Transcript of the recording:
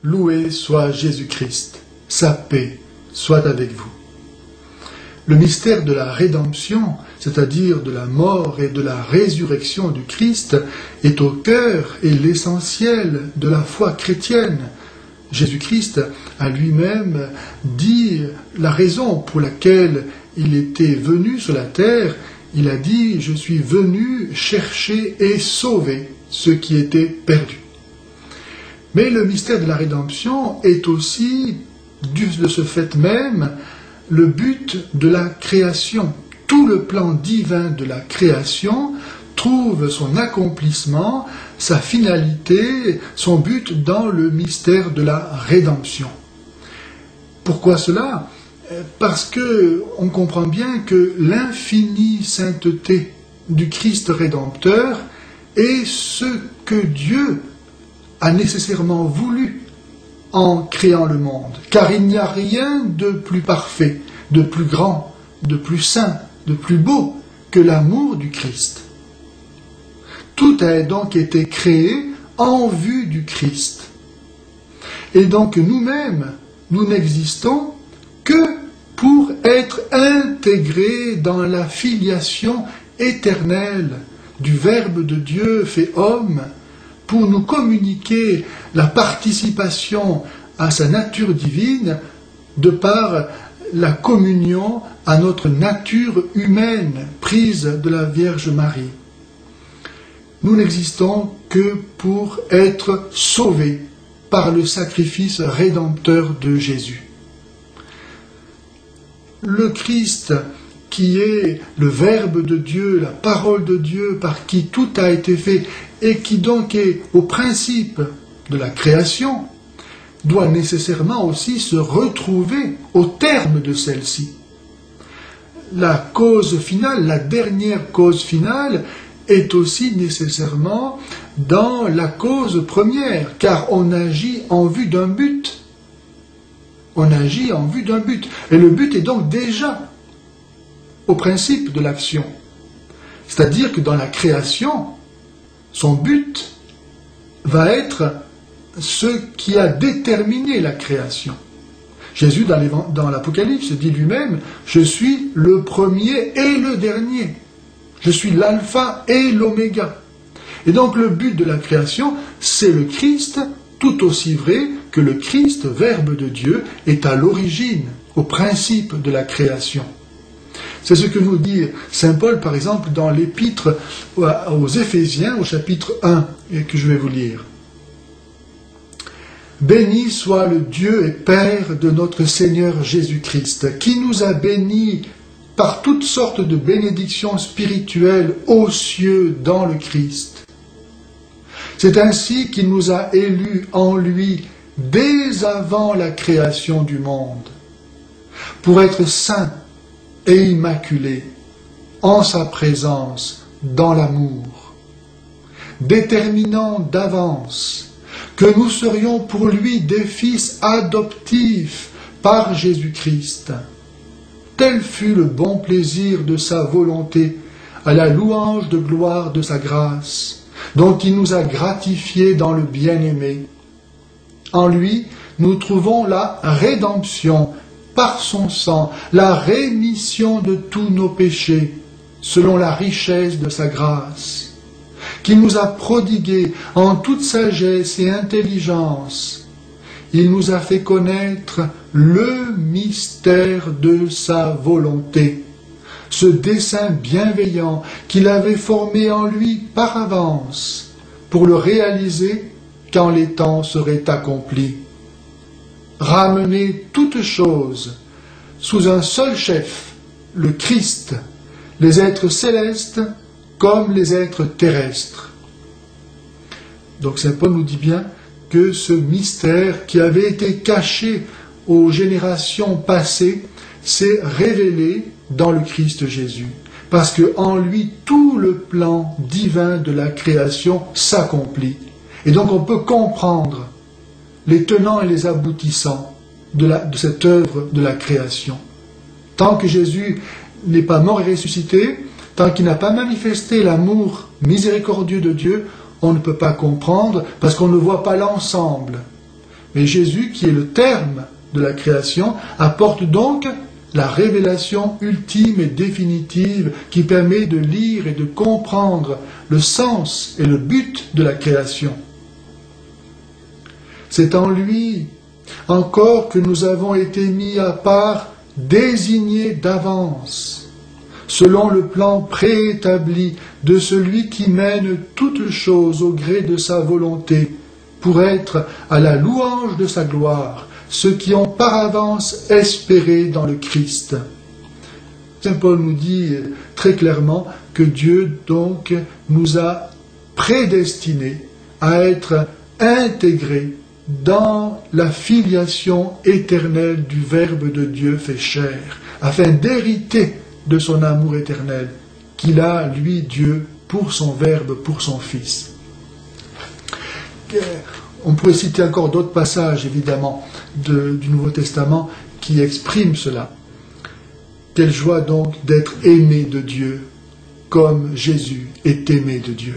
Loué soit Jésus-Christ, sa paix soit avec vous. Le mystère de la rédemption, c'est-à-dire de la mort et de la résurrection du Christ, est au cœur et l'essentiel de la foi chrétienne. Jésus-Christ a lui-même dit la raison pour laquelle il était venu sur la terre. Il a dit « Je suis venu chercher et sauver ceux qui étaient perdus ». Mais le mystère de la rédemption est aussi, de ce fait même, le but de la création. Tout le plan divin de la création trouve son accomplissement, sa finalité, son but dans le mystère de la rédemption. Pourquoi cela ? Parce que on comprend bien que l'infinie sainteté du Christ rédempteur est ce que Dieu a nécessairement voulu en créant le monde, car il n'y a rien de plus parfait, de plus grand, de plus saint, de plus beau que l'amour du Christ. Tout a donc été créé en vue du Christ. Et donc nous-mêmes, nous n'existons que pour être intégrés dans la filiation éternelle du Verbe de Dieu fait homme, pour nous communiquer la participation à sa nature divine de par la communion à notre nature humaine prise de la Vierge Marie. Nous n'existons que pour être sauvés par le sacrifice rédempteur de Jésus. Le Christ, qui est le Verbe de Dieu, la parole de Dieu, par qui tout a été fait, et qui donc est au principe de la création, doit nécessairement aussi se retrouver au terme de celle-ci. La cause finale, la dernière cause finale, est aussi nécessairement dans la cause première, car on agit en vue d'un but. On agit en vue d'un but. Et le but est donc déjà au principe de l'action. C'est-à-dire que dans la création, son but va être ce qui a déterminé la création. Jésus, dans l'Apocalypse, dit lui-même « Je suis le premier et le dernier. Je suis l'alpha et l'oméga. » Et donc le but de la création, c'est le Christ, tout aussi vrai que le Christ, Verbe de Dieu, est à l'origine, au principe de la création. C'est ce que nous dit saint Paul, par exemple, dans l'épître aux Éphésiens, au chapitre 1, et que je vais vous lire. « Béni soit le Dieu et Père de notre Seigneur Jésus-Christ, qui nous a bénis par toutes sortes de bénédictions spirituelles aux cieux dans le Christ. C'est ainsi qu'il nous a élus en lui dès avant la création du monde, pour être saints et immaculés en sa présence dans l'amour, déterminant d'avance que nous serions pour lui des fils adoptifs par Jésus-Christ. Tel fut le bon plaisir de sa volonté, à la louange de gloire de sa grâce, dont il nous a gratifiés dans le bien-aimé. En lui, nous trouvons la rédemption par son sang, la rémission de tous nos péchés, selon la richesse de sa grâce, qu'il nous a prodigué en toute sagesse et intelligence. Il nous a fait connaître le mystère de sa volonté, ce dessein bienveillant qu'il avait formé en lui par avance, pour le réaliser quand les temps seraient accomplis. Ramener toutes choses sous un seul chef, le Christ, les êtres célestes comme les êtres terrestres. Donc saint Paul nous dit bien que ce mystère qui avait été caché aux générations passées s'est révélé dans le Christ Jésus, parce qu'en lui tout le plan divin de la création s'accomplit. Et donc on peut comprendre les tenants et les aboutissants de cette œuvre de la création. Tant que Jésus n'est pas mort et ressuscité, tant qu'il n'a pas manifesté l'amour miséricordieux de Dieu, on ne peut pas comprendre parce qu'on ne voit pas l'ensemble. Mais Jésus, qui est le terme de la création, apporte donc la révélation ultime et définitive qui permet de lire et de comprendre le sens et le but de la création. C'est en lui encore que nous avons été mis à part, désignés d'avance, selon le plan préétabli de celui qui mène toutes choses au gré de sa volonté, pour être à la louange de sa gloire, ceux qui ont par avance espéré dans le Christ. Saint Paul nous dit très clairement que Dieu donc nous a prédestinés à être intégrés dans la filiation éternelle du Verbe de Dieu fait chair, afin d'hériter de son amour éternel qu'il a, lui, Dieu, pour son Verbe, pour son Fils. On pourrait citer encore d'autres passages, évidemment, du Nouveau Testament qui expriment cela. Quelle joie donc d'être aimé de Dieu, comme Jésus est aimé de Dieu.